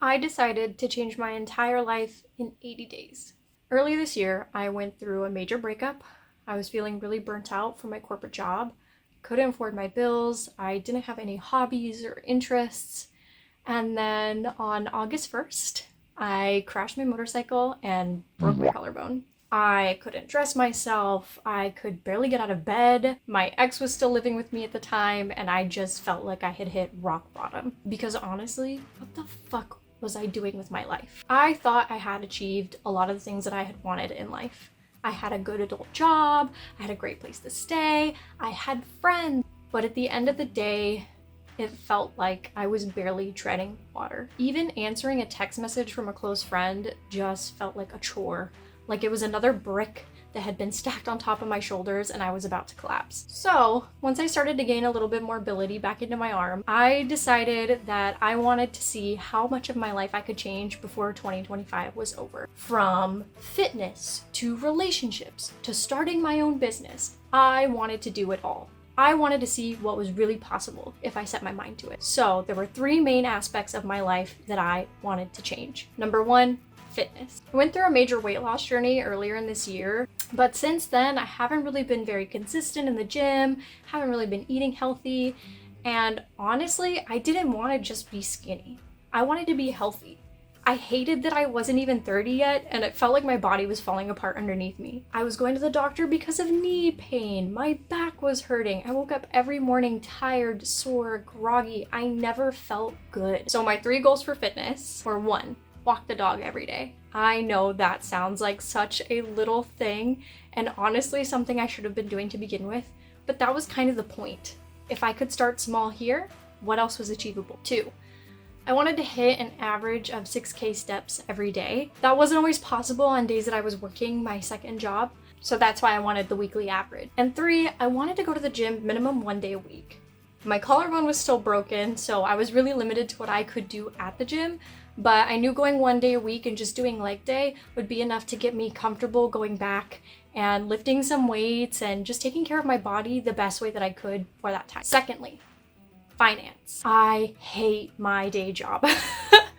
I decided to change my entire life in 80 days. Early this year, I went through a major breakup. I was feeling really burnt out from my corporate job, couldn't afford my bills, I didn't have any hobbies or interests. And then on August 1st, I crashed my motorcycle and broke my collarbone. I couldn't dress myself, I could barely get out of bed, my ex was still living with me at the time, and I just felt like I had hit rock bottom. Because honestly, what the fuck was I doing with my life? I thought I had achieved a lot of the things that I had wanted in life. I had a good adult job, I had a great place to stay, I had friends, but at the end of the day, it felt like I was barely treading water. Even answering a text message from a close friend just felt like a chore. Like it was another brick that had been stacked on top of my shoulders and I was about to collapse. So once I started to gain a little bit more ability back into my arm, I decided that I wanted to see how much of my life I could change before 2025 was over. From fitness to relationships to starting my own business, I wanted to do it all. I wanted to see what was really possible if I set my mind to it. So there were three main aspects of my life that I wanted to change. Number one, fitness. I went through a major weight loss journey earlier in this year, but since then I haven't really been very consistent in the gym, haven't really been eating healthy, and honestly, I didn't want to just be skinny. I wanted to be healthy. I hated that I wasn't even 30 yet, and it felt like my body was falling apart underneath me. I was going to the doctor because of knee pain. My back was hurting. I woke up every morning tired, sore, groggy. I never felt good. So my three goals for fitness were: one, walk the dog every day. I know that sounds like such a little thing, and honestly something I should have been doing to begin with, but that was kind of the point. If I could start small here, what else was achievable? Two, I wanted to hit an average of 6K steps every day. That wasn't always possible on days that I was working my second job, so that's why I wanted the weekly average. And three, I wanted to go to the gym minimum 1 day a week. My collarbone was still broken, so I was really limited to what I could do at the gym, but I knew going 1 day a week and just doing leg day would be enough to get me comfortable going back and lifting some weights and just taking care of my body the best way that I could for that time. Secondly, finance. I hate my day job.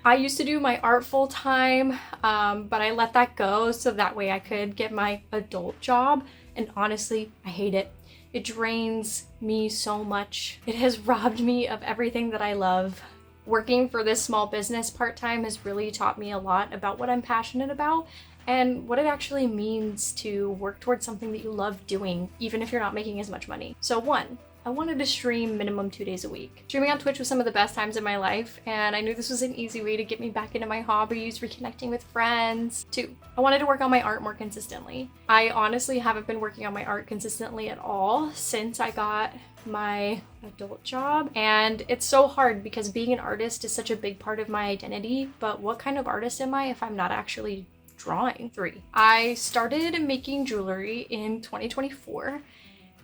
I used to do my art full time, but I let that go so that way I could get my adult job, and honestly, I hate it. It drains me so much. It has robbed me of everything that I love. Working for this small business part-time has really taught me a lot about what I'm passionate about and what it actually means to work towards something that you love doing, even if you're not making as much money. So one, I wanted to stream minimum 2 days a week. Streaming on Twitch was some of the best times in my life, and I knew this was an easy way to get me back into my hobbies, reconnecting with friends. Two, I wanted to work on my art more consistently. I honestly haven't been working on my art consistently at all since I got my adult job, and it's so hard because being an artist is such a big part of my identity, but what kind of artist am I if I'm not actually drawing? Three, I started making jewelry in 2024,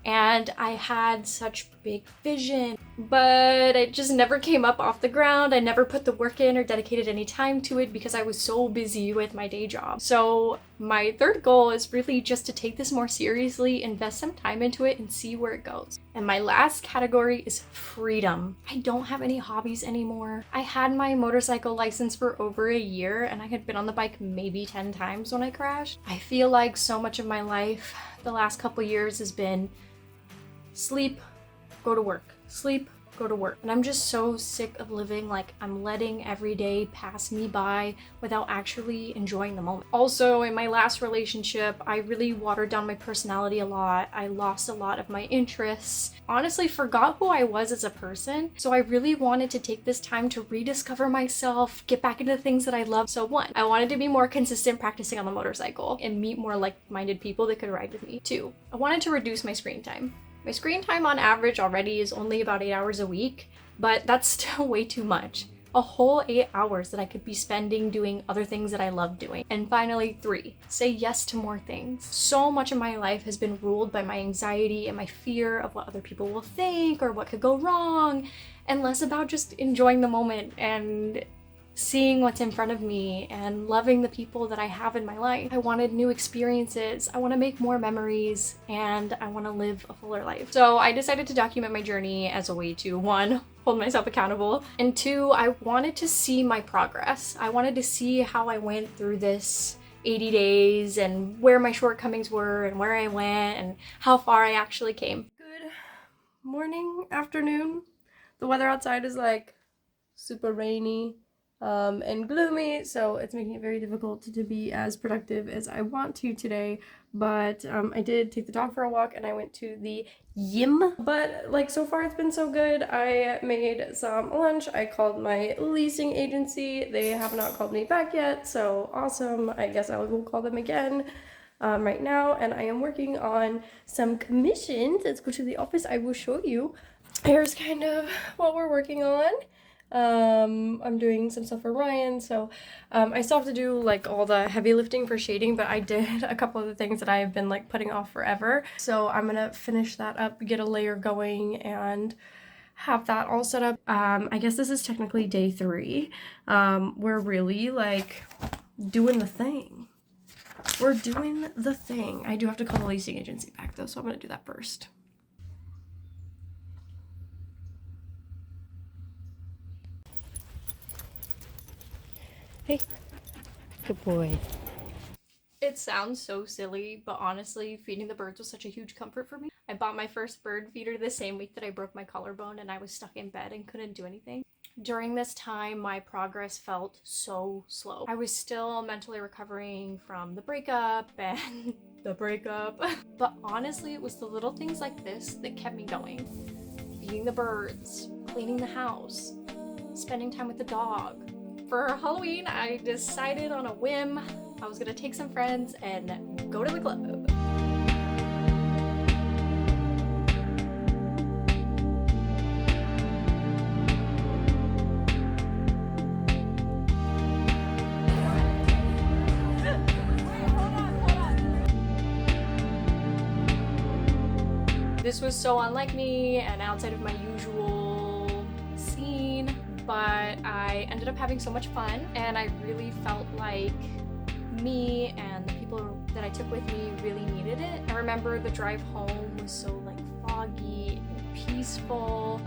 and I had such big vision, but it just never came up off the ground. I never put the work in or dedicated any time to it because I was so busy with my day job. So my third goal is really just to take this more seriously, invest some time into it, and see where it goes. And my last category is freedom. I don't have any hobbies anymore. I had my motorcycle license for over a year, and I had been on the bike maybe 10 times when I crashed. I feel like so much of my life the last couple years has been sleep, go to work, sleep, go to work. And I'm just so sick of living like I'm letting every day pass me by without actually enjoying the moment. Also, in my last relationship, I really watered down my personality a lot. I lost a lot of my interests. Honestly, forgot who I was as a person. So I really wanted to take this time to rediscover myself, get back into things that I love. So one, I wanted to be more consistent practicing on the motorcycle and meet more like-minded people that could ride with me. Two, I wanted to reduce my screen time. My screen time on average already is only about 8 hours a week, but that's still way too much. A whole 8 hours that I could be spending doing other things that I love doing. And finally, three, say yes to more things. So much of my life has been ruled by my anxiety and my fear of what other people will think or what could go wrong, and less about just enjoying the moment and seeing what's in front of me and loving the people that I have in my life. I wanted new experiences. I want to make more memories, and I want to live a fuller life. So I decided to document my journey as a way to, one, hold myself accountable, and two, I wanted to see my progress. I wanted to see how I went through this 80 days and where my shortcomings were and where I went and how far I actually came. Good morning, afternoon. The weather outside is like super rainy and gloomy, so it's making it very difficult to be as productive as I want to today. But I did take the dog for a walk and I went to the gym. But like so far it's been so good. I made some lunch. I called my leasing agency. They have not called me back yet, so awesome. I guess I will call them again right now. And I am working on some commissions. Let's go to the office. I will show you. Here's kind of what we're working on. I'm doing some stuff for Ryan, so I still have to do like all the heavy lifting for shading, but I did a couple of the things that I have been like putting off forever. So I'm gonna finish that up, get a layer going, and have that all set up. I guess this is technically day 3. We're really like doing the thing. We're doing the thing. I do have to call the leasing agency back though, so I'm gonna do that first. Hey, good boy. It sounds so silly, but honestly, feeding the birds was such a huge comfort for me. I bought my first bird feeder the same week that I broke my collarbone and I was stuck in bed and couldn't do anything. During this time, my progress felt so slow. I was still mentally recovering from the breakup and the breakup. But honestly, it was the little things like this that kept me going. Feeding the birds, cleaning the house, spending time with the dog. For Halloween, I decided on a whim I was gonna take some friends and go to the club. This was so unlike me and outside of my usual scene, but I ended up having so much fun, and I really felt like me and the people that I took with me really needed it. I remember the drive home was so like foggy and peaceful,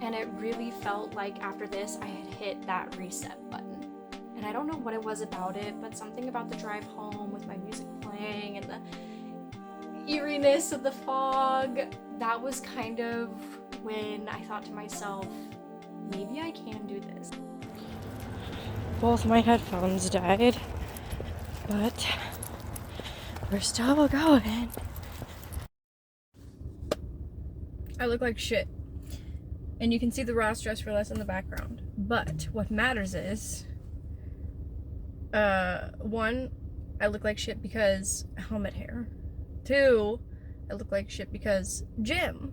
and it really felt like after this I had hit that reset button. And I don't know what it was about it, but something about the drive home with my music playing and the eeriness of the fog, that was kind of when I thought to myself, maybe I can do this. Both my headphones died, but we're still going. I look like shit, and you can see the Ross Dress for Less in the background, but what matters is, 1, I look like shit because helmet hair. 2, I look like shit because gym.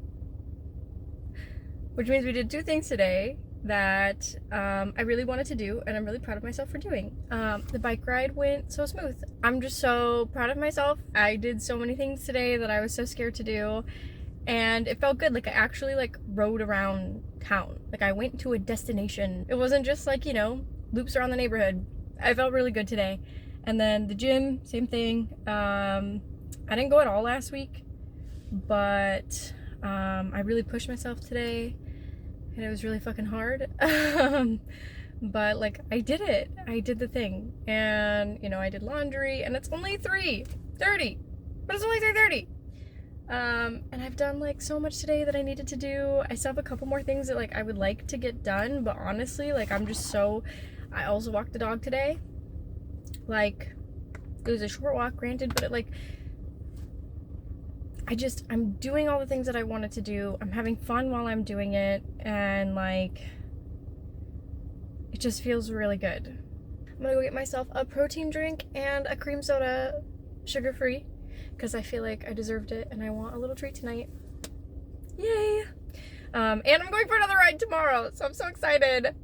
Which means we did 2 things today that I really wanted to do, and I'm really proud of myself for doing. The bike ride went so smooth. I'm just so proud of myself. I did so many things today that I was so scared to do, and it felt good. Like I actually like rode around town. Like I went to a destination. It wasn't just like, you know, loops around the neighborhood. I felt really good today. And then the gym, same thing. I didn't go at all last week, but I really pushed myself today, and it was really fucking hard. But like I did it. I did the thing, and you know, I did laundry, and it's only 3:30, but it's only 3:30. And I've done like so much today that I needed to do. I still have a couple more things that like I would like to get done, but honestly, like I'm just so. I also walked the dog today. Like it was a short walk, granted, but it like. I'm doing all the things that I wanted to do. I'm having fun while I'm doing it, and like it just feels really good. I'm gonna go get myself a protein drink and a cream soda, sugar-free, because I feel like I deserved it and I want a little treat tonight. Yay! And I'm going for another ride tomorrow, so I'm so excited.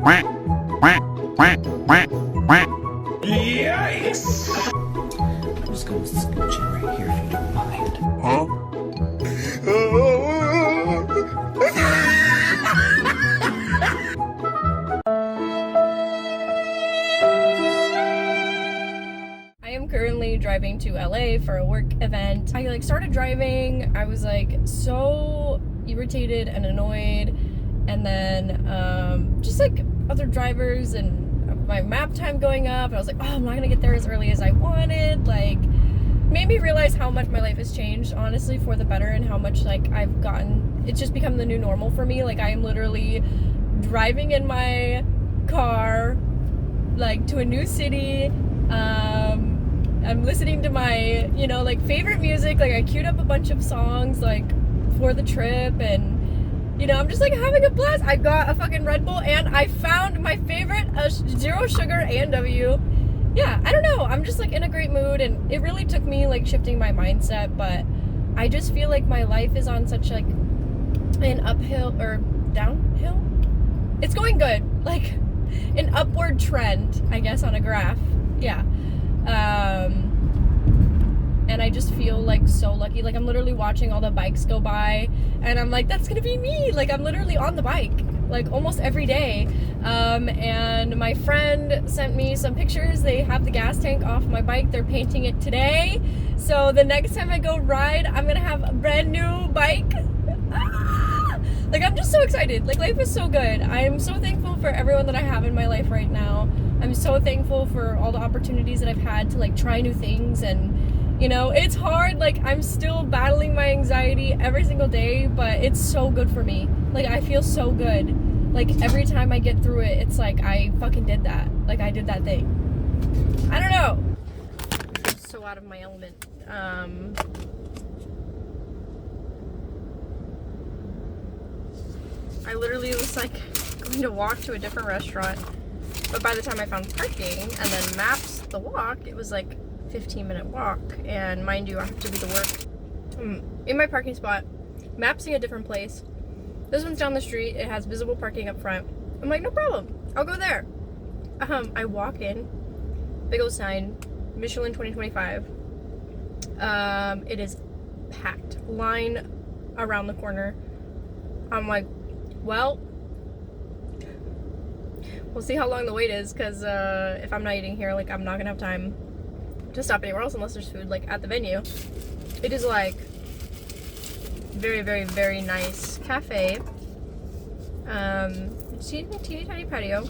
Quack, quack, quack, quack, quack. Yikes! I'm just gonna scooch in right here if you don't mind. Huh? I am currently driving to LA for a work event. I like started driving, I was like so irritated and annoyed, and then just like other drivers and my map time going up, and I was like, oh, I'm not gonna get there as early as I wanted. Like, made me realize how much my life has changed, honestly, for the better, and how much like I've gotten, it's just become the new normal for me. Like, I am literally driving in my car like to a new city. I'm listening to my, you know, like favorite music. Like, I queued up a bunch of songs like for the trip, and you know, I'm just like having a blast. I got a fucking Red Bull, and I found my favorite zero sugar A&W. Yeah, I don't know, I'm just like in a great mood, and it really took me like shifting my mindset, but I just feel like my life is on such like an uphill or downhill. It's going good, like an upward trend, I guess, on a graph. Yeah. And I just feel like so lucky. Like, I'm literally watching all the bikes go by, and I'm like, that's gonna be me. Like, I'm literally on the bike like almost every day. And my friend sent me some pictures. They have the gas tank off my bike. They're painting it today, so the next time I go ride, I'm gonna have a brand new bike. Like, I'm just so excited. Like, life is so good. I am so thankful for everyone that I have in my life right now. I'm so thankful for all the opportunities that I've had to like try new things, and you know, it's hard. Like, I'm still battling my anxiety every single day, but it's so good for me. Like, I feel so good. Like, every time I get through it, it's like I fucking did that. Like, I did that thing. I don't know. I'm so out of my element. I literally was like going to walk to a different restaurant, but by the time I found parking and then maps the walk, it was like 15-minute walk, and mind you, I have to do the work in my parking spot, mapsing a different place. This one's down the street, it has visible parking up front. I'm like, no problem, I'll go there. I walk in, big old sign, Michelin 2025. It is packed, line around the corner. I'm like, well, we'll see how long the wait is, because if I'm not eating here, like, I'm not gonna have time to stop anywhere else unless there's food like at the venue. It is like very, very, very nice cafe. Teeny tiny patio.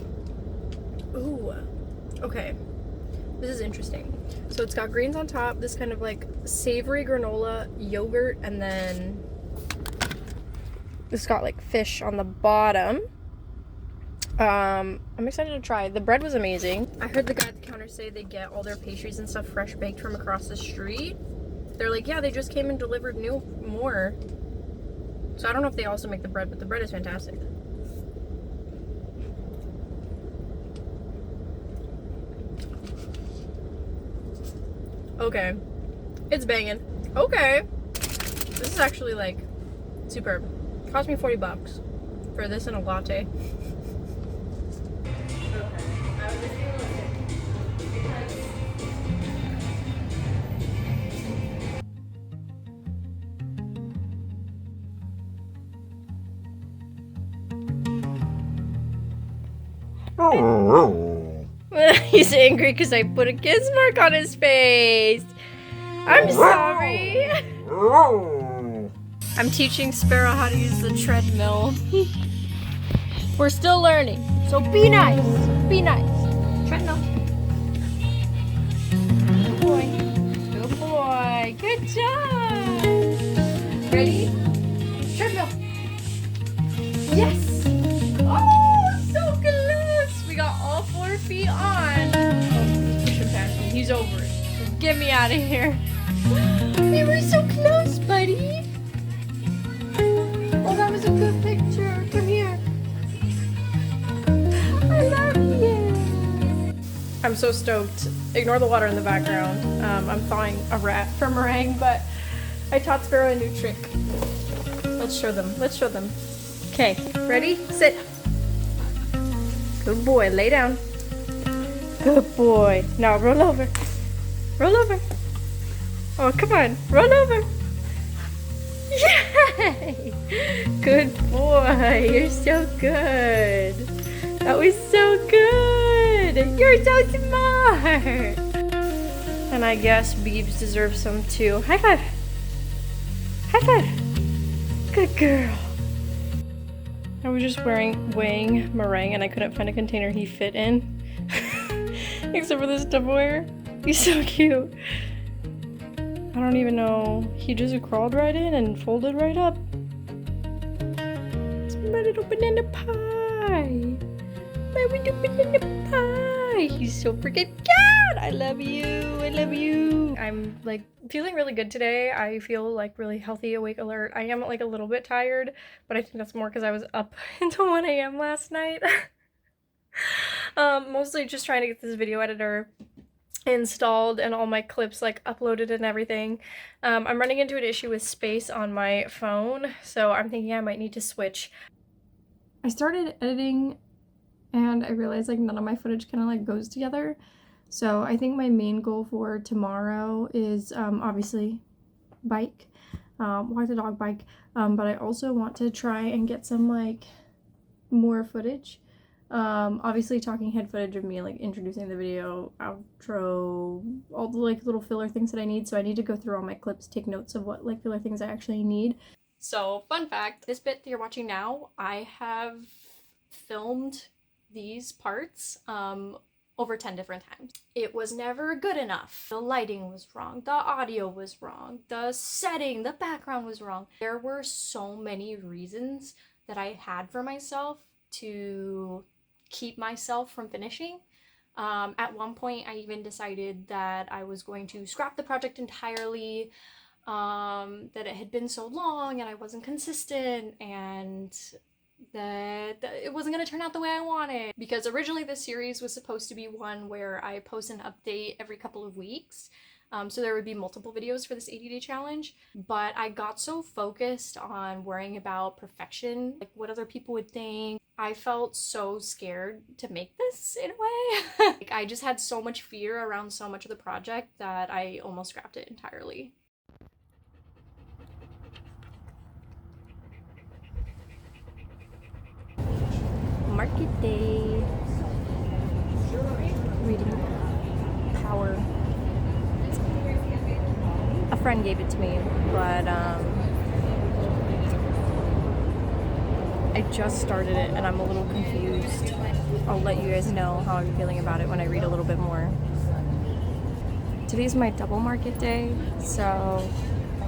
Ooh, okay, this is interesting. So it's got greens on top, this kind of like savory granola, yogurt, and then it's got like fish on the bottom. I'm excited to try. The bread was amazing. I heard the guy at the counter say they get all their pastries and stuff fresh baked from across the street. They're like, yeah, they just came and delivered more. So I don't know if they also make the bread, but the bread is fantastic. Okay, it's banging. Okay, this is actually like superb. It cost me $40 for this and a latte. He's angry because I put a kiss mark on his face. I'm sorry. I'm teaching Sparrow how to use the treadmill. We're still learning, so be nice. Be nice. Treadmill. Good boy. Good boy. Good job. Ready? Treadmill. Yes. Oh, so close. We got all 4 feet on. Oh, push him past me. He's over it. Get me out of here. We were so close, buddy. Oh, that was a good picture. Come here. I love you. I'm so stoked. Ignore the water in the background. I'm thawing a rat for meringue, but I taught Sparrow a new trick. Let's show them. Let's show them. Okay, ready? Sit. Good boy. Lay down. Good boy. Now roll over. Roll over. Oh, come on. Roll over. Yay! Good boy. You're so good. That was so good. You're so smart. And I guess Beebs deserves some too. High five. High five. Good girl. I was just weighing Meringue and I couldn't find a container he fit in. Except for this Tupperware. He's so cute. I don't even know. He just crawled right in and folded right up. It's my little banana pie. My little banana pie. He's so freaking cute. I love you. I love you. I'm like feeling really good today. I feel like really healthy, awake, alert. I am like a little bit tired, but I think that's more because I was up until 1 a.m. last night. Mostly just trying to get this video editor installed and all my clips like uploaded and everything. I'm running into an issue with space on my phone, so I'm thinking I might need to switch. I started editing and I realized like none of my footage kind of like goes together. So I think my main goal for tomorrow is obviously walk the dog bike, but I also want to try and get some like more footage. Obviously talking head footage of me like introducing the video, outro, all the like little filler things that I need. So I need to go through all my clips, take notes of what like filler things I actually need. So fun fact, this bit that you're watching now, I have filmed these parts over 10 different times. It was never good enough. The lighting was wrong, the audio was wrong, the setting, the background was wrong. There were so many reasons that I had for myself to keep myself from finishing. At one point I even decided that I was going to scrap the project entirely, that it had been so long and I wasn't consistent and that it wasn't going to turn out the way I wanted. Because originally this series was supposed to be one where I post an update every couple of weeks. So there would be multiple videos for this 80-day challenge, but I got so focused on worrying about perfection, like what other people would think. I felt so scared to make this in a way. Like, I just had so much fear around so much of the project that I almost scrapped it entirely. Market day. Reading Power. A friend gave it to me, but I just started it and I'm a little confused. I'll let you guys know how I'm feeling about it when I read a little bit more. Today's my double market day, so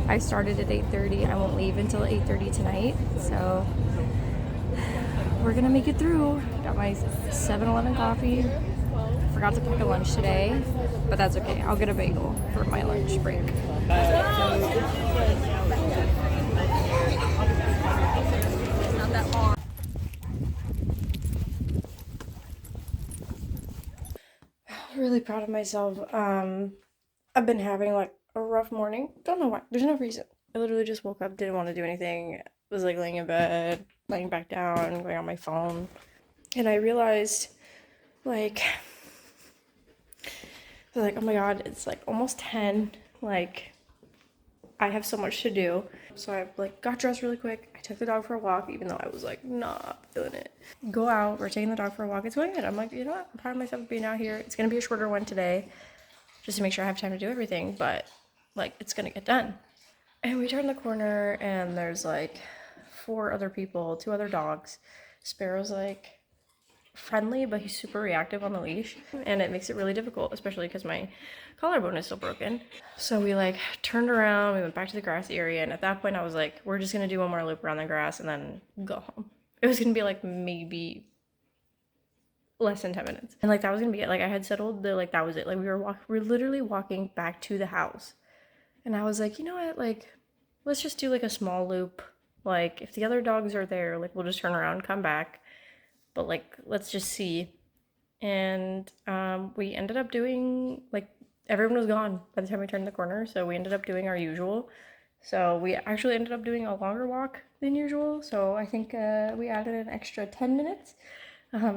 I started at 8:30. I won't leave until 8:30 tonight, so we're gonna make it through. Got my 7-Eleven coffee. Forgot to pack a lunch today, but that's okay. I'll get a bagel for my lunch break. Not that long. Really proud of myself. I've been having like a rough morning. Don't know why. There's no reason. I literally just woke up, didn't want to do anything. Was like laying in bed, laying back down, going on my phone. And I realized like, oh my god, it's like almost 10. Like, I have so much to do. So I like got dressed really quick. I took the dog for a walk, even though I was like not feeling it. Go out, we're taking the dog for a walk. It's going good. I'm like, you know what? I'm proud of myself for being out here. It's gonna be a shorter one today, just to make sure I have time to do everything, but like it's gonna get done. And we turn the corner and there's like 4 other people, 2 other dogs. Sparrow's like friendly, but he's super reactive on the leash, and it makes it really difficult, especially because my collarbone is still broken. So we like turned around, we went back to the grass area, and at that point I was like, we're just gonna do one more loop around the grass and then go home. It was gonna be like maybe less than 10 minutes, and like that was gonna be it. Like I had settled the like that was it. Like we were literally walking back to the house, and I was like, you know what, like let's just do like a small loop. Like if the other dogs are there, like we'll just turn around, come back, but like let's just see. And we ended up doing, like, everyone was gone by the time we turned the corner, so we ended up doing our usual. So we actually ended up doing a longer walk than usual, so I think we added an extra 10 minutes.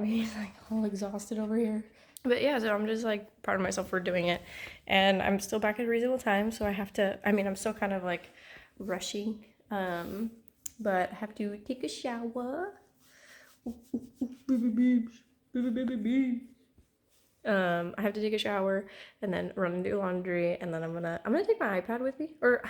He's like all exhausted over here. But yeah, so I'm just like proud of myself for doing it. And I'm still back at a reasonable time, so I have to, I mean, I'm still kind of like rushing, but I have to take a shower. I have to take a shower and then run and do laundry, and then I'm gonna take my iPad with me. Or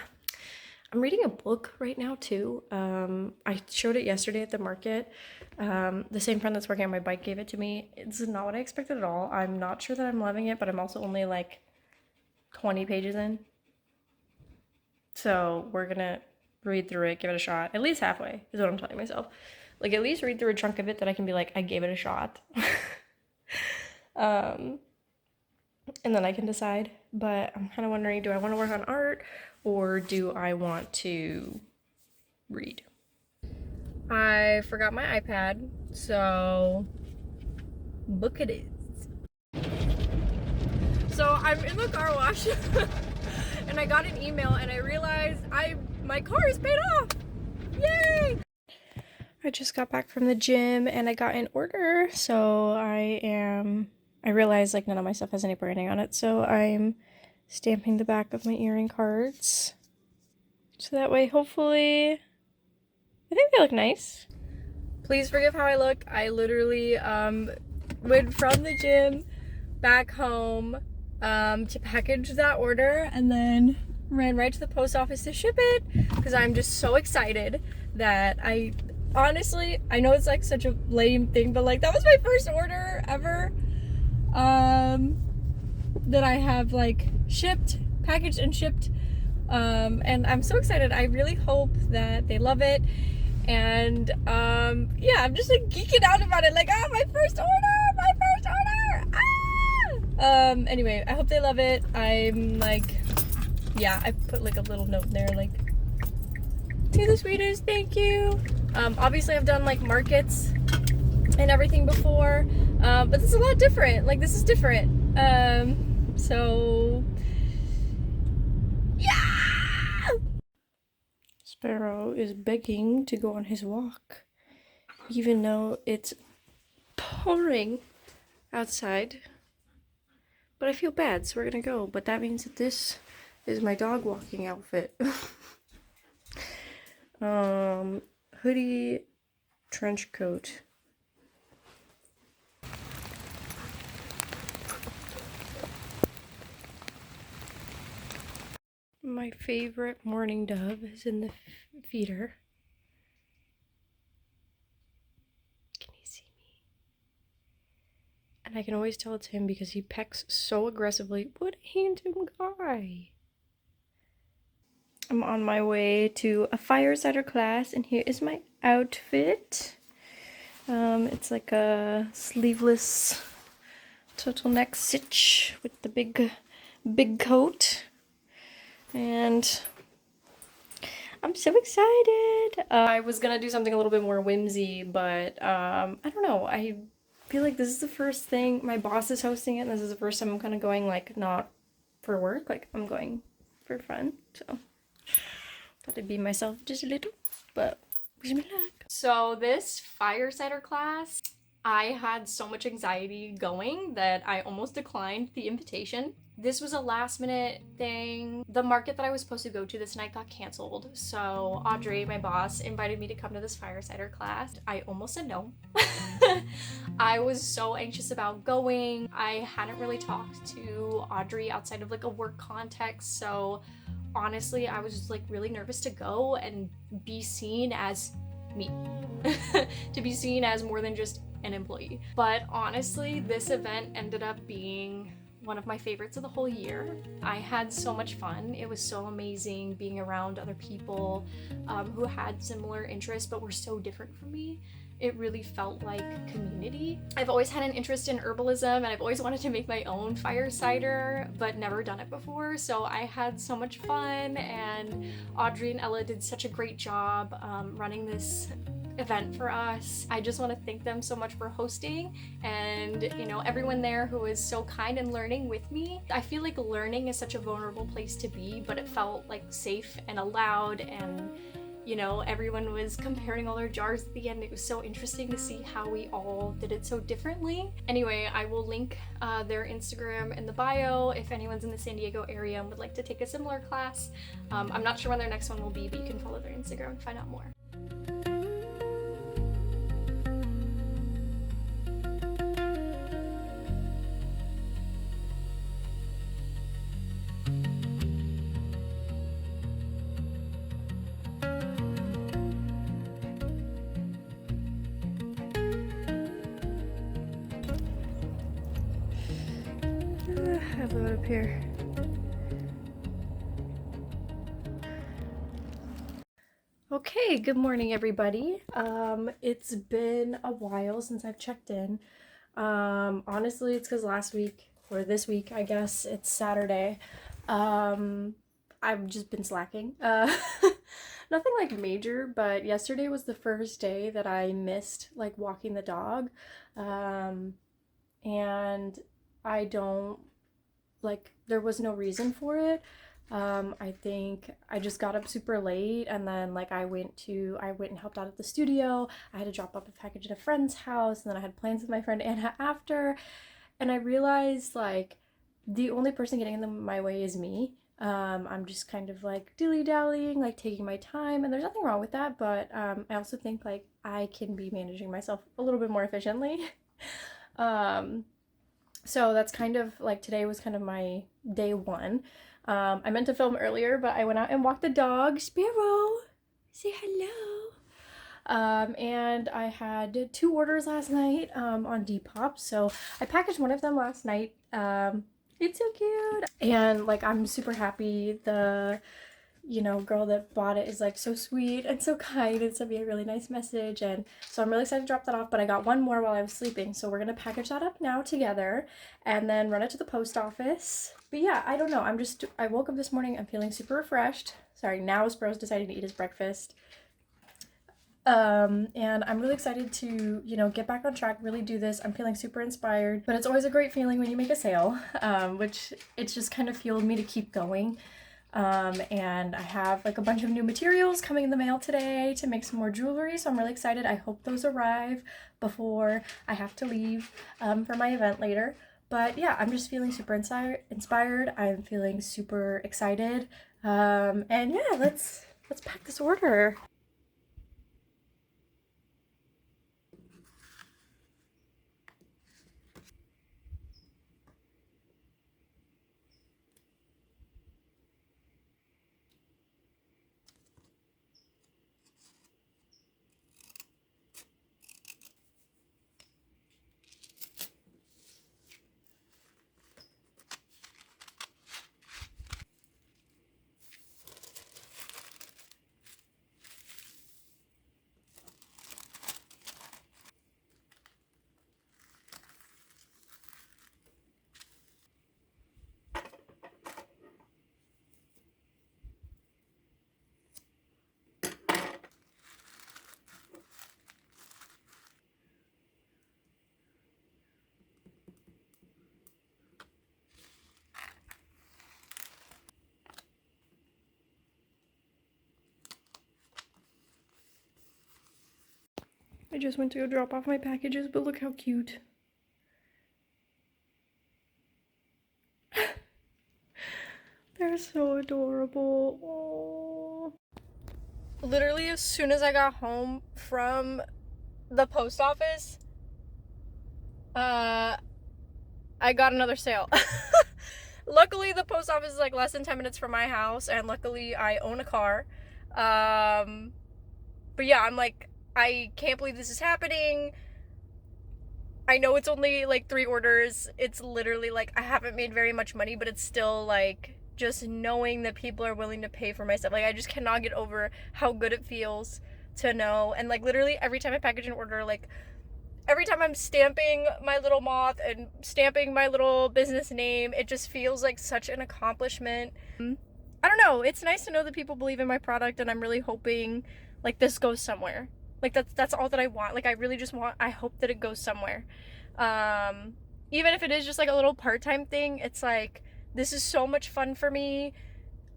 I'm reading a book right now too. I showed it yesterday at the market. The same friend that's working on my bike gave it to me. It's not what I expected at all. I'm not sure that I'm loving it, but I'm also only like 20 pages in. So we're gonna read through it, give it a shot. At least halfway is what I'm telling myself. Like at least read through a chunk of it that I can be like, I gave it a shot. And then I can decide. But I'm kind of wondering, do I want to work on art or do I want to read? I forgot my iPad, so look at it. So I'm in the car wash and I got an email and I realized my car is paid off. Yay! I just got back from the gym and I got an order, so I realized like none of my stuff has any branding on it, so I'm stamping the back of my earring cards. So that way, hopefully, I think they look nice. Please forgive how I look. I literally went from the gym back home to package that order and then ran right to the post office to ship it because I'm just so excited that honestly, I know it's like such a lame thing, but like that was my first order ever that I have like shipped, packaged and shipped, and I'm so excited. I really hope that they love it, and yeah, I'm just like geeking out about it, like, ah, my first order, ah! Anyway, I hope they love it. I'm like, yeah, I put like a little note there, like, to the sweetest, thank you. Obviously I've done like markets and everything before, but this is a lot different. Like, this is different. So yeah! Sparrow is begging to go on his walk, even though it's pouring outside. But I feel bad, so we're gonna go. But that means that this is my dog walking outfit. Hoodie, trench coat. My favorite mourning dove is in the feeder. Can you see me? And I can always tell it's him because he pecks so aggressively. What a handsome guy. I'm on my way to a firestarter class, and here is my outfit. It's like a sleeveless turtleneck sitch with the big coat. And I'm so excited. I was gonna do something a little bit more whimsy, but I don't know. I feel like this is the first thing. My boss is hosting it, and this is the first time I'm kind of going, like, not for work. Like, I'm going for fun. So thought I'd be myself just a little, but wish me luck. So this firestarter class, I had so much anxiety going that I almost declined the invitation. This was a last minute thing. The market that I was supposed to go to this night got canceled. So Audrey, my boss, invited me to come to this firestarter class. I almost said no. I was so anxious about going. I hadn't really talked to Audrey outside of like a work context. So honestly, I was just like really nervous to go and be seen as me. To be seen as more than just an employee. But honestly, this event ended up being one of my favorites of the whole year. I had so much fun. It was so amazing being around other people who had similar interests but were so different from me. It really felt like community. I've always had an interest in herbalism, and I've always wanted to make my own fire cider, but never done it before. So I had so much fun, and Audrey and Ella did such a great job running this event for us. I just want to thank them so much for hosting, and you know, everyone there who was so kind and learning with me. I feel like learning is such a vulnerable place to be, but it felt like safe and allowed, and You know, everyone was comparing all their jars at the end. It was so interesting to see how we all did it so differently. Anyway, I will link their Instagram in the bio if anyone's in the San Diego area and would like to take a similar class. I'm not sure when their next one will be, but you can follow their Instagram and find out more. I blew it up here. Okay, good morning everybody. It's been a while since I've checked in. Honestly, it's because last week, or this week, I guess, it's Saturday. I've just been slacking. Nothing like major, but yesterday was the first day that I missed like walking the dog. And I don't like, there was no reason for it. I think I just got up super late and then like I went and helped out at the studio. I had to drop off a package at a friend's house and then I had plans with my friend Anna after, and I realized like the only person getting in my way is me. I'm just kind of like dilly-dallying, like taking my time, and there's nothing wrong with that, but I also think like I can be managing myself a little bit more efficiently. So that's kind of like, today was kind of my day one. I meant to film earlier, but I went out and walked the dog. Sparrow, say hello. And I had 2 orders last night on Depop, so I packaged one of them last night. It's so cute, and like I'm super happy. The girl that bought it is like so sweet and so kind and sent me a really nice message, and so I'm really excited to drop that off. But I got one more while I was sleeping, so we're gonna package that up now together and then run it to the post office. But yeah, I don't know, I woke up this morning, I'm feeling super refreshed. Sorry, now Sparrow's deciding to eat his breakfast. And I'm really excited to, get back on track, really do this. I'm feeling super inspired, but it's always a great feeling when you make a sale, which it's just kind of fueled me to keep going. And I have like a bunch of new materials coming in the mail today to make some more jewelry, so I'm really excited. I hope those arrive before I have to leave for my event later. But yeah, I'm just feeling super inspired. I'm feeling super excited. And yeah, let's pack this order. I just went to go drop off my packages, but look how cute. They're so adorable. Aww. Literally, as soon as I got home from the post office, I got another sale. Luckily, the post office is like less than 10 minutes from my house, and luckily I own a car. But yeah, I'm like, I can't believe this is happening. I know it's only like 3 orders. It's literally like, I haven't made very much money, but it's still like, just knowing that people are willing to pay for my stuff. Like, I just cannot get over how good it feels to know. And like, literally every time I package an order, like every time I'm stamping my little moth and stamping my little business name, it just feels like such an accomplishment. I don't know, it's nice to know that people believe in my product, and I'm really hoping like this goes somewhere. Like that's all that I want. Like I really just want, I hope that it goes somewhere. Even if it is just like a little part-time thing, it's like, this is so much fun for me.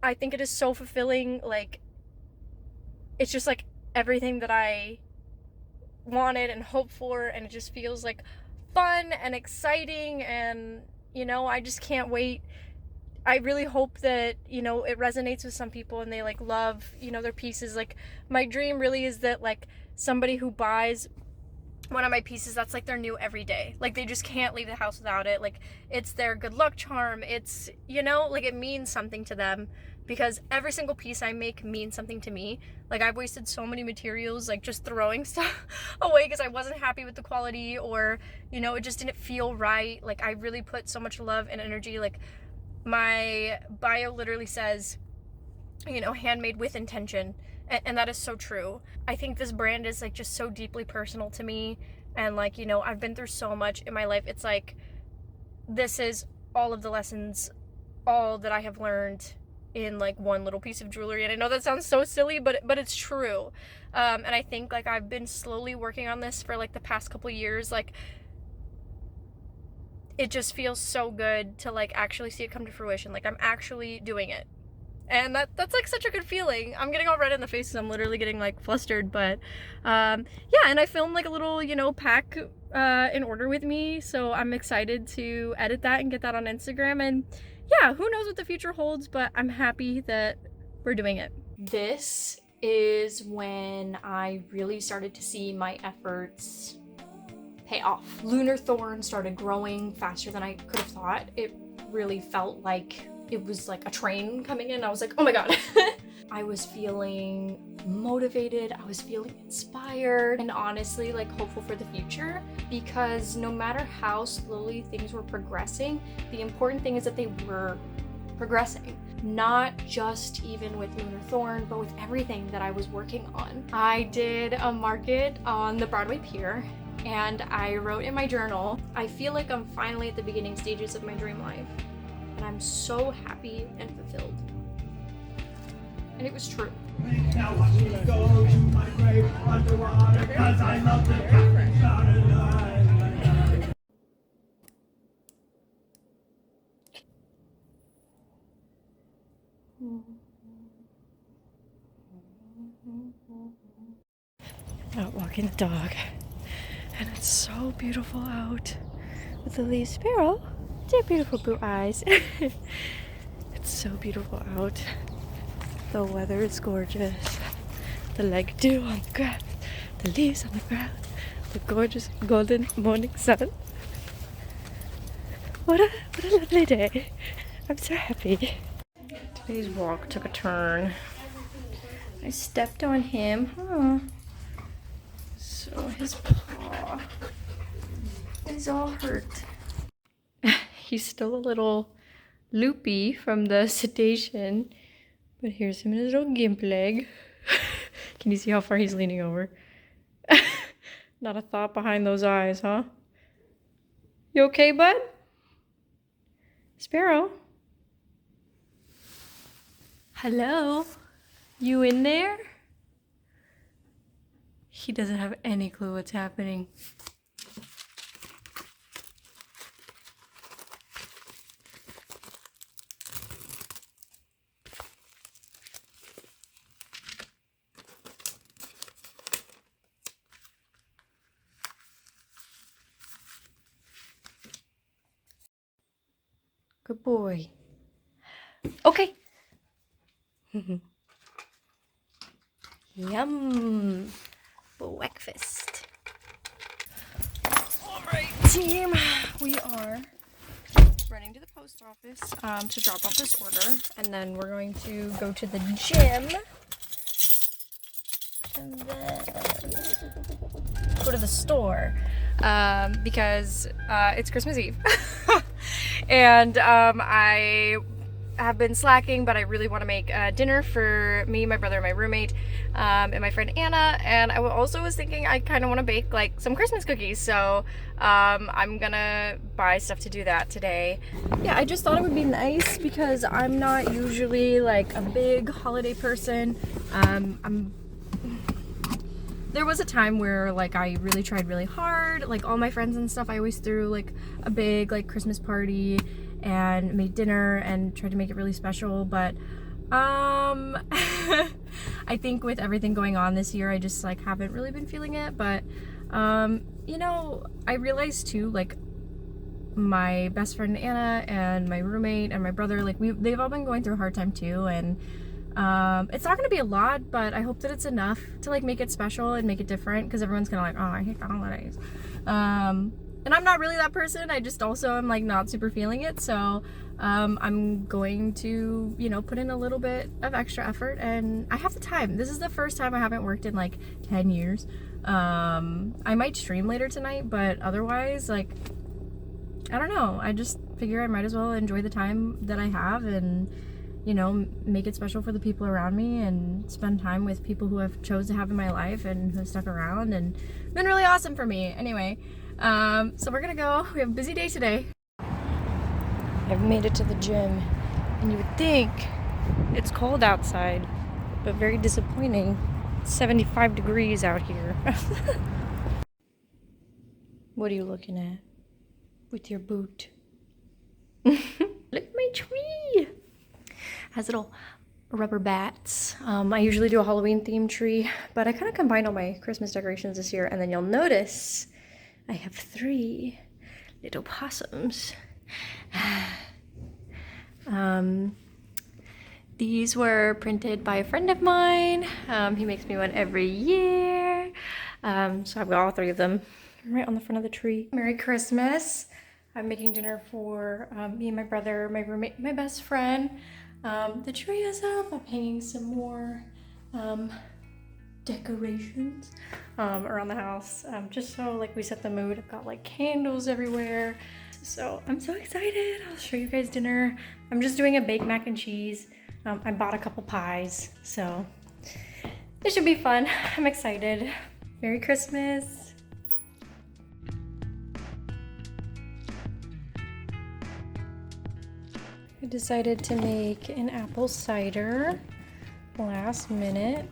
I think it is so fulfilling. Like, it's just like everything that I wanted and hoped for, and it just feels like fun and exciting, and you know, I just can't wait. I really hope that, you know, it resonates with some people and they like love, you know, their pieces. Like my dream really is that like somebody who buys one of my pieces, that's like their new everyday. Like they just can't leave the house without it. Like it's their good luck charm. It's, you know, like it means something to them, because every single piece I make means something to me. Like I've wasted so many materials like just throwing stuff away because I wasn't happy with the quality, or, you know, it just didn't feel right. Like I really put so much love and energy. Like my bio literally says, you know, handmade with intention. And that is so true. I think this brand is like just so deeply personal to me. And like, you know, I've been through so much in my life. It's like, this is all of the lessons, all that I have learned in like one little piece of jewelry. And I know that sounds so silly, but it's true. And I think like I've been slowly working on this for like the past couple years. Like it just feels so good to like actually see it come to fruition. Like I'm actually doing it. And that's like such a good feeling. I'm getting all red in the face because I'm literally getting like flustered, but yeah, and I filmed like a little, you know, pack in order with me, so I'm excited to edit that and get that on Instagram. And yeah, who knows what the future holds, but I'm happy that we're doing it. This is when I really started to see my efforts pay off. LunarThorn started growing faster than I could have thought. It really felt like it was like a train coming in. I was like, oh my god. I was feeling motivated, I was feeling inspired, and honestly like hopeful for the future, because no matter how slowly things were progressing, the important thing is that they were progressing. Not just even with LunarThorn, but with everything that I was working on. I did a market on the Broadway Pier, and I wrote in my journal, I feel like I'm finally at the beginning stages of my dream life. And I'm so happy and fulfilled. And it was true. Now watch me go to my grave underwater, 'cause I love the captain shot alive. Out walking the dog, and it's so beautiful out with the leaf sparrow. They're beautiful blue eyes. It's so beautiful out. The weather is gorgeous. The leg dew on the grass, the leaves on the ground, the gorgeous golden morning sun. What a lovely day. I'm so happy. Today's walk took a turn. I stepped on him, so his paw is all hurt. He's still a little loopy from the sedation, but here's him in his little gimp leg. Can you see how far he's leaning over? Not a thought behind those eyes, huh? You okay, bud? Sparrow? Hello? You in there? He doesn't have any clue what's happening. Good boy. Okay. Yum. Breakfast. All right, team. We are running to the post office to drop off this order, and then we're going to go to the gym, and then go to the store because it's Christmas Eve. And I have been slacking, but I really want to make dinner for me, my brother, and my roommate, and my friend Anna. And I also was thinking I kind of want to bake like some Christmas cookies, so I'm gonna buy stuff to do that today. Yeah, I just thought it would be nice because I'm not usually like a big holiday person. There was a time where like I really tried really hard, like all my friends and stuff, I always threw like a big like Christmas party and made dinner and tried to make it really special, but I think with everything going on this year, I just like haven't really been feeling it, but you know, I realized too, like my best friend Anna and my roommate and my brother, like they've all been going through a hard time too, and it's not gonna be a lot, but I hope that it's enough to like make it special and make it different, because everyone's kind of like, oh, I hate the holidays. And I'm not really that person. I just also am like not super feeling it, so I'm going to, you know, put in a little bit of extra effort, and I have the time. This is the first time I haven't worked in like 10 years. I might stream later tonight, but otherwise, like, I don't know. I just figure I might as well enjoy the time that I have and, you know, make it special for the people around me and spend time with people who I've chose to have in my life and who have stuck around and been really awesome for me. Anyway, so we're gonna go. We have a busy day today. I've made it to the gym, and you would think it's cold outside, but very disappointing. It's 75 degrees out here. What are you looking at with your boot? Look at my tree. Has little rubber bats. I usually do a Halloween themed tree, but I kind of combined all my Christmas decorations this year, and then you'll notice I have 3 little possums. These were printed by a friend of mine. He makes me one every year. So I've got all 3 of them right on the front of the tree. Merry Christmas. I'm making dinner for me and my brother, my roommate, my best friend. The tree is up. I'm hanging some more decorations around the house, just so like we set the mood. I've got like candles everywhere, so I'm so excited. I'll show you guys dinner. I'm just doing a baked mac and cheese. I bought a couple pies, so it should be fun. I'm excited. Merry Christmas. I decided to make an apple cider last minute.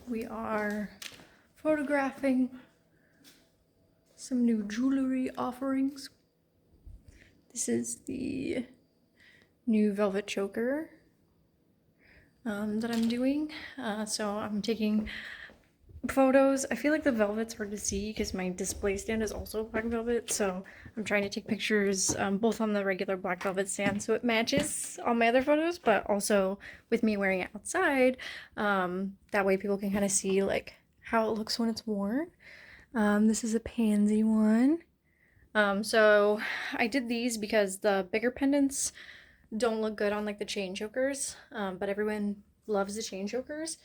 We are photographing some new jewelry offerings. This is the new velvet choker that I'm doing. So I'm taking photos. I feel like the velvet's hard to see because my display stand is also black velvet, so I'm trying to take pictures both on the regular black velvet stand so it matches all my other photos, but also with me wearing it outside. That way people can kind of see like how it looks when it's worn. This is a pansy one. So I did these because the bigger pendants don't look good on like the chain chokers, but everyone loves the chain chokers.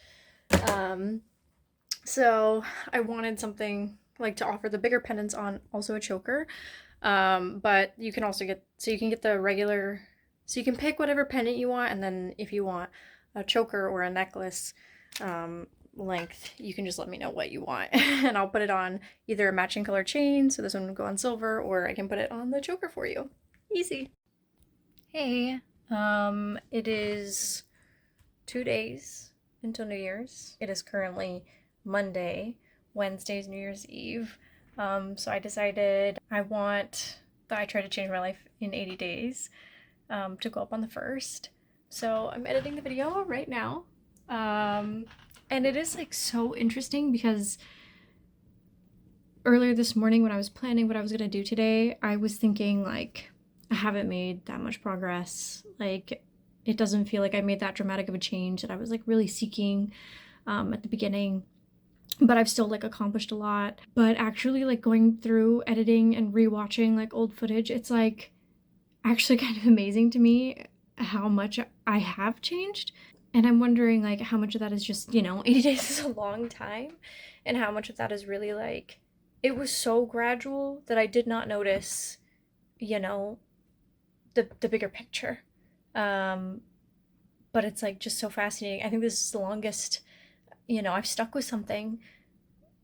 So I wanted something like to offer the bigger pendants on also a choker, but you can also get, so you can get the regular, so you can pick whatever pendant you want, and then if you want a choker or a necklace length, you can just let me know what you want and I'll put it on either a matching color chain, so this one will go on silver, or I can put it on the choker for you. Easy. Hey, it is 2 days until New Year's. It is currently Monday. Wednesday's New Year's Eve. So I decided I try to change my life in 80 days to go up on the 1st. So I'm editing the video right now. And it is like so interesting because earlier this morning when I was planning what I was gonna do today, I was thinking like, I haven't made that much progress. Like, it doesn't feel like I made that dramatic of a change that I was like really seeking at the beginning, but I've still like accomplished a lot. But actually like going through editing and rewatching like old footage, it's like actually kind of amazing to me how much I have changed. And I'm wondering like how much of that is just, you know, 80 days is a long time, and how much of that is really like, it was so gradual that I did not notice, you know, the bigger picture. but it's like just so fascinating. I think this is the longest, you know, I've stuck with something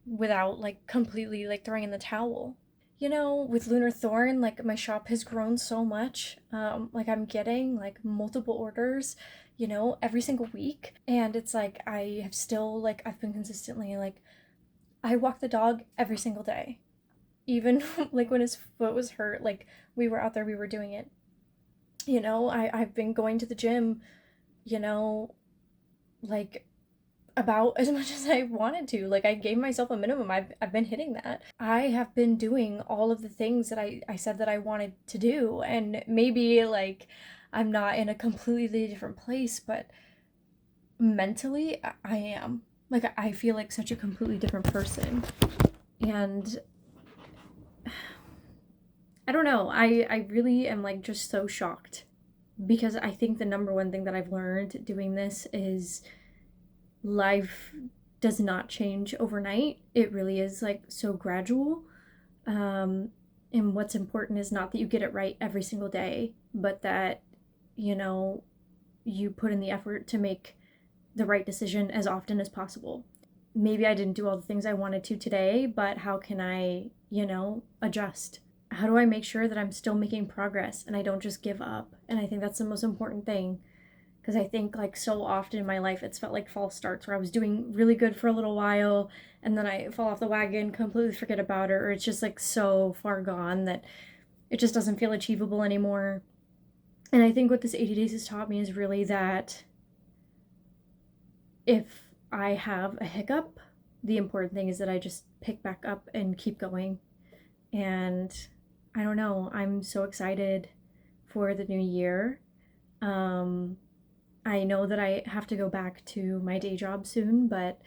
without like completely like throwing in the towel. You know, with LunarThorn, like my shop has grown so much. Like I'm getting like multiple orders, you know, every single week. And it's like I have still like I've been consistently like I walk the dog every single day. Even like when his foot was hurt, like we were out there, we were doing it. You know, I've been going to the gym, you know, like about as much as I wanted to. Like I gave myself a minimum. I've been hitting that. I have been doing all of the things that I said that I wanted to do. And maybe like I'm not in a completely different place, but mentally I am. Like I feel like such a completely different person. And I don't know. I really am like just so shocked because I think the number one thing that I've learned doing this is life does not change overnight. It really is like so gradual. And what's important is not that you get it right every single day, but that, you know, you put in the effort to make the right decision as often as possible. Maybe I didn't do all the things I wanted to today, but how can I, you know, adjust? How do I make sure that I'm still making progress and I don't just give up? And I think that's the most important thing. Because I think like so often in my life it's felt like false starts where I was doing really good for a little while and then I fall off the wagon, completely forget about it, or it's just like so far gone that it just doesn't feel achievable anymore. And I think what this 80 days has taught me is really that if I have a hiccup, the important thing is that I just pick back up and keep going. And I don't know, I'm so excited for the new year. I know that I have to go back to my day job soon, but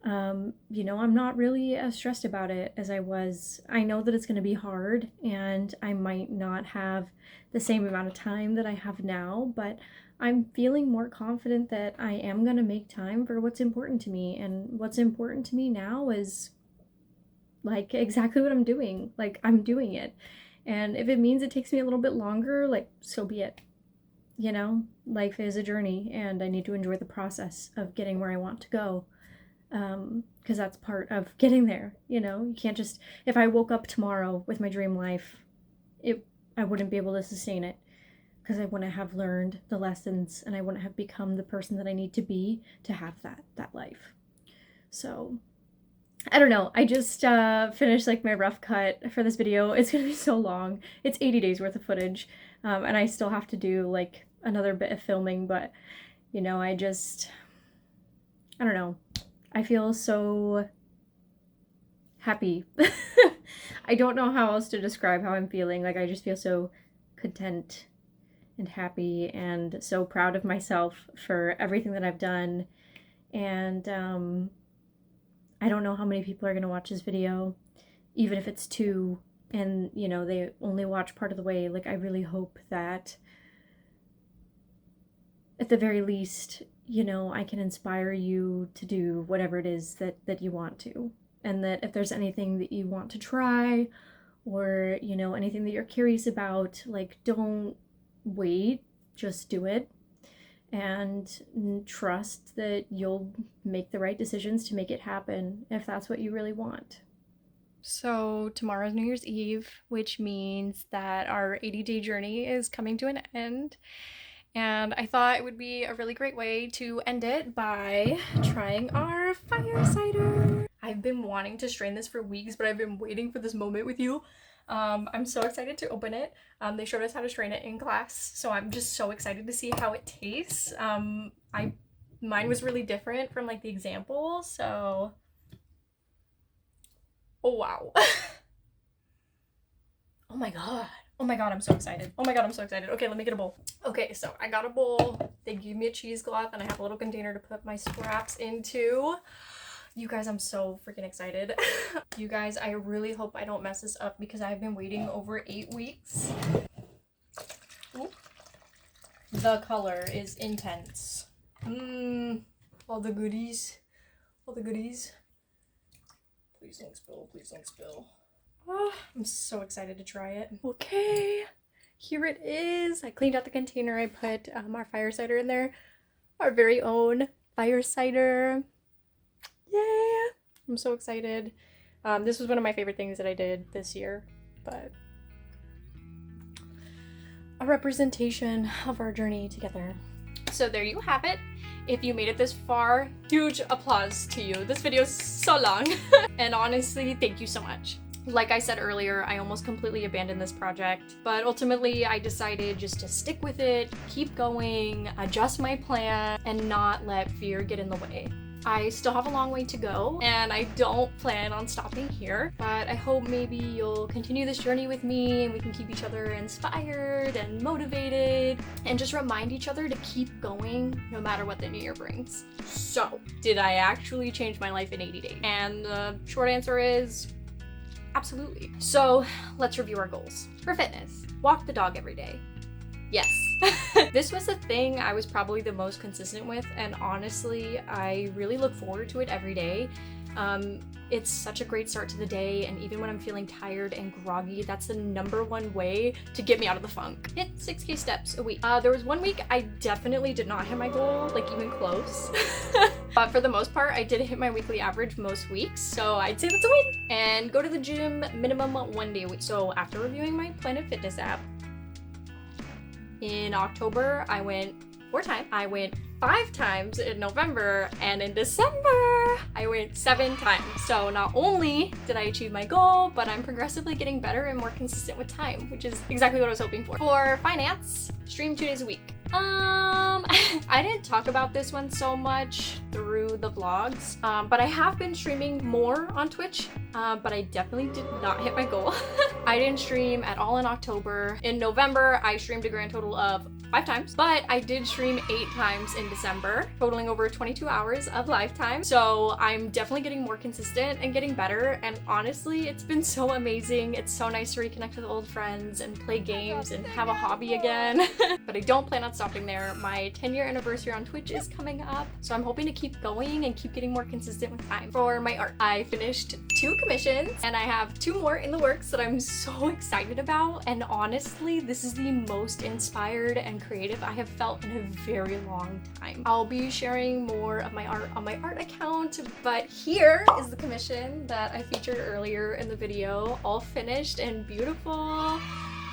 you know, I'm not really as stressed about it as I was. I know that it's going to be hard and I might not have the same amount of time that I have now, but I'm feeling more confident that I am going to make time for what's important to me. And what's important to me now is like exactly what I'm doing. Like I'm doing it. And if it means it takes me a little bit longer, like so be it. You know, life is a journey and I need to enjoy the process of getting where I want to go. Because that's part of getting there. You know, you can't just, if I woke up tomorrow with my dream life, I wouldn't be able to sustain it because I wouldn't have learned the lessons and I wouldn't have become the person that I need to be to have that life. So I don't know. I just finished like my rough cut for this video. It's gonna be so long. It's 80 days worth of footage, and I still have to do like another bit of filming, but you know, I don't know. I feel so happy. I don't know how else to describe how I'm feeling. Like I just feel so content and happy and so proud of myself for everything that I've done. And I don't know how many people are going to watch this video, even if it's 2 and, you know, they only watch part of the way. Like, I really hope that at the very least, you know, I can inspire you to do whatever it is that you want to. And that if there's anything that you want to try or, you know, anything that you're curious about, like, don't wait, just do it. And trust that you'll make the right decisions to make it happen if that's what you really want. So tomorrow's New Year's Eve, which means that our 80-day journey is coming to an end. And I thought it would be a really great way to end it by trying our fire cider. I've been wanting to strain this for weeks, but I've been waiting for this moment with you. I'm so excited to open it. They showed us how to strain it in class, so I'm just so excited to see how it tastes. Mine was really different from like the example, so oh wow. Oh my god. Oh my god, I'm so excited. Oh my god, I'm so excited. Okay, let me get a bowl. Okay, so I got a bowl. They gave me a cheesecloth and I have a little container to put my scraps into. You guys, I'm so freaking excited. You guys, I really hope I don't mess this up because I've been waiting over 8 weeks. Ooh. The color is intense. All the goodies. All the goodies. Please don't spill, please don't spill. Oh, I'm so excited to try it. Okay, here it is. I cleaned out the container. I put our fire cider in there. our very own fire cider. Yay! I'm so excited. This was one of my favorite things that I did this year, but a representation of our journey together. So there you have it. If you made it this far, huge applause to you. This video is so long. And honestly, thank you so much. Like I said earlier, I almost completely abandoned this project, but ultimately I decided just to stick with it, keep going, adjust my plan, and not let fear get in the way. I still have a long way to go, and I don't plan on stopping here, but I hope maybe you'll continue this journey with me and we can keep each other inspired and motivated and just remind each other to keep going no matter what the new year brings. So, did I actually change my life in 80 days? And the short answer is absolutely. So, let's review our goals. For fitness, walk the dog every day. Yes. This was the thing I was probably the most consistent with, and honestly, I really look forward to it every day. It's such a great start to the day, and even when I'm feeling tired and groggy, that's the #1 way to get me out of the funk. Hit 6K steps a week. There was 1 week I definitely did not hit my goal, like even close. But for the most part, I did hit my weekly average most weeks, so I'd say that's a win. And go to the gym minimum 1 day a week. So after reviewing my Planet Fitness app, in October, I went 4 times. I went 5 times in November, and in December, I went 7 times. So not only did I achieve my goal, but I'm progressively getting better and more consistent with time, which is exactly what I was hoping for. For finance, stream 2 days a week. I didn't talk about this one so much through the vlogs, but I have been streaming more on Twitch, but I definitely did not hit my goal. I didn't stream at all in October. In November, I streamed a grand total of 5 times, but I did stream 8 times in December, totaling over 22 hours of live time. So I'm definitely getting more consistent and getting better, and honestly, it's been so amazing. It's so nice to reconnect with old friends and play games and have a hobby again. But I don't plan on stopping there. My 10-year anniversary on Twitch is coming up, so I'm hoping to keep going and keep getting more consistent with time. For my art, I finished 2 commissions, and I have 2 more in the works that I'm so excited about, and honestly, this is the most inspired and creative I have felt in a very long time. I'll be sharing more of my art on my art account, but here is the commission that I featured earlier in the video, all finished and beautiful.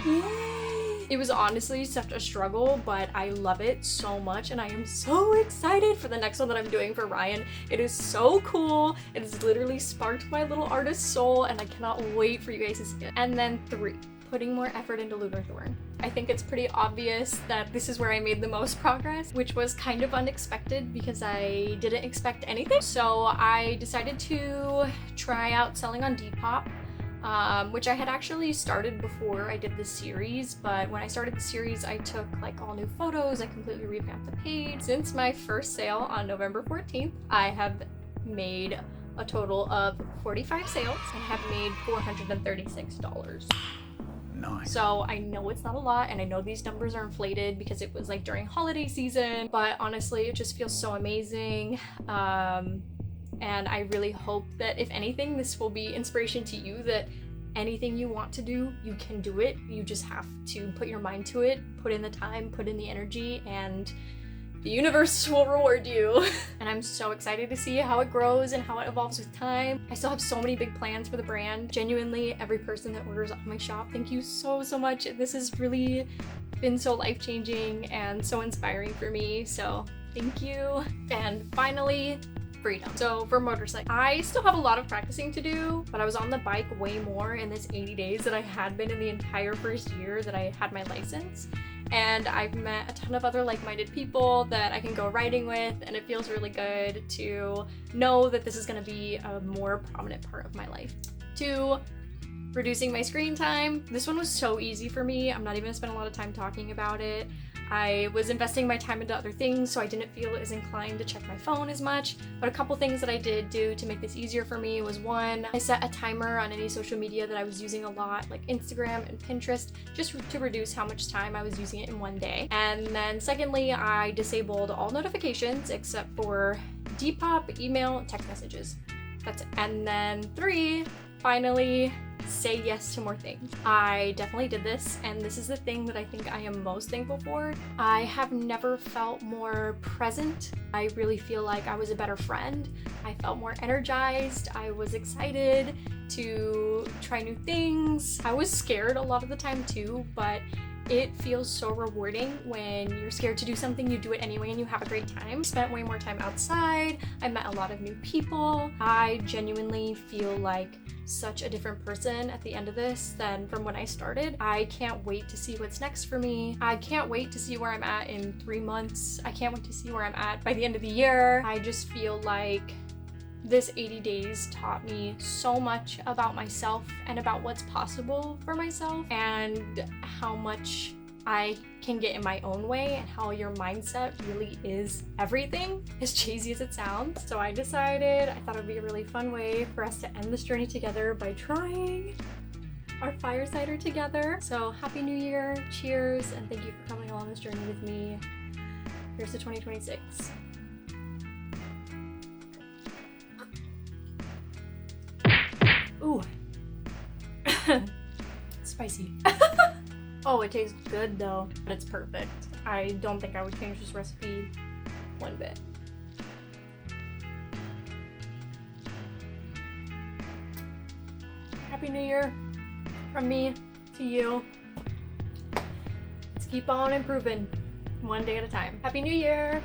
Yay! It was honestly such a struggle, but I love it so much, and I am so excited for the next one that I'm doing for Ryan. It is so cool. It has literally sparked my little artist soul, and I cannot wait for you guys to see it. And then 3, putting more effort into LunarThorn. I think it's pretty obvious that this is where I made the most progress, which was kind of unexpected because I didn't expect anything. So I decided to try out selling on Depop, which I had actually started before I did the series, but when I started the series, I took like all new photos, I completely revamped the page. Since my first sale on November 14th, I have made a total of 45 sales and have made $436. Nice. So I know it's not a lot, and I know these numbers are inflated because it was like during holiday season, but honestly, it just feels so amazing. And I really hope that if anything, this will be inspiration to you that anything you want to do, you can do it. You just have to put your mind to it, put in the time, put in the energy, and the universe will reward you. And I'm so excited to see how it grows and how it evolves with time. I still have so many big plans for the brand. Genuinely, every person that orders off my shop, thank you so much. This has really been so life-changing and so inspiring for me, so thank you. And finally, freedom. So for motorcycle, I still have a lot of practicing to do, but I was on the bike way more in this 80 days than I had been in the entire first year that I had my license. And I've met a ton of other like-minded people that I can go riding with, and it feels really good to know that this is going to be a more prominent part of my life. 2, reducing my screen time. This one was so easy for me. I'm not even going to spend a lot of time talking about it. I was investing my time into other things, so I didn't feel as inclined to check my phone as much. But a couple things that I did do to make this easier for me was 1, I set a timer on any social media that I was using a lot, like Instagram and Pinterest, just to reduce how much time I was using it in one day. And then secondly, I disabled all notifications except for Depop, email, text messages. That's it. And then 3, finally, say yes to more things. I definitely did this, and this is the thing that I think I am most thankful for. I have never felt more present. I really feel like I was a better friend. I felt more energized. I was excited to try new things. I was scared a lot of the time too, but it feels so rewarding when you're scared to do something, you do it anyway, and you have a great time. Spent way more time outside. I met a lot of new people. I genuinely feel like such a different person at the end of this than from when I started. I can't wait to see what's next for me. I can't wait to see where I'm at in 3 months. I can't wait to see where I'm at by the end of the year. I just feel like this 80 days taught me so much about myself and about what's possible for myself, and how much I can get in my own way, and how your mindset really is everything, as cheesy as it sounds. So I decided, I thought it would be a really fun way for us to end this journey together by trying our fire cider together. So happy new year, cheers, and thank you for coming along this journey with me. Here's to 2026. Ooh. Spicy. Oh, it tastes good though, but it's perfect. I don't think I would change this recipe one bit. Happy New Year from me to you. Let's keep on improving one day at a time. Happy New Year!